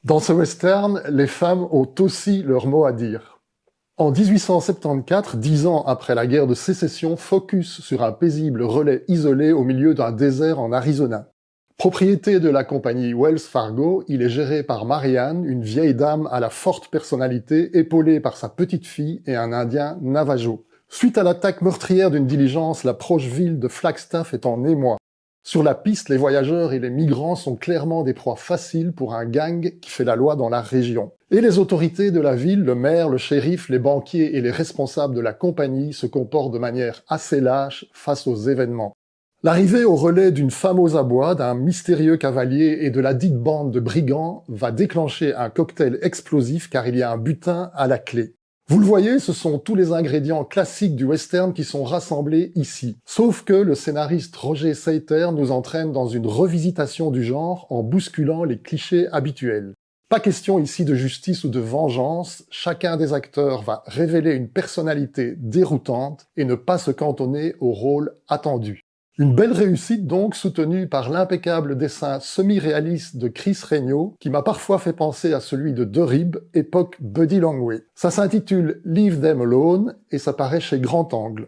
Dans ce western, les femmes ont aussi leur mot à dire. En 1874, 10 ans après la guerre de sécession, focus sur un paisible relais isolé au milieu d'un désert en Arizona. Propriété de la compagnie Wells Fargo, il est géré par Marianne, une vieille dame à la forte personnalité, épaulée par sa petite fille et un Indien Navajo. Suite à l'attaque meurtrière d'une diligence, la proche ville de Flagstaff est en émoi. Sur la piste, les voyageurs et les migrants sont clairement des proies faciles pour un gang qui fait la loi dans la région. Et les autorités de la ville, le maire, le shérif, les banquiers et les responsables de la compagnie se comportent de manière assez lâche face aux événements. L'arrivée au relais d'une femme aux abois, d'un mystérieux cavalier et de la dite bande de brigands va déclencher un cocktail explosif car il y a un butin à la clé. Vous le voyez, ce sont tous les ingrédients classiques du western qui sont rassemblés ici. Sauf que le scénariste Roger Seiter nous entraîne dans une revisitation du genre en bousculant les clichés habituels. Pas question ici de justice ou de vengeance, chacun des acteurs va révéler une personnalité déroutante et ne pas se cantonner au rôle attendu. Une belle réussite donc, soutenue par l'impeccable dessin semi-réaliste de Chris Regnault, qui m'a parfois fait penser à celui de De Rib, époque Buddy Longway. Ça s'intitule Leave Them Alone, et ça paraît chez Grand Angle.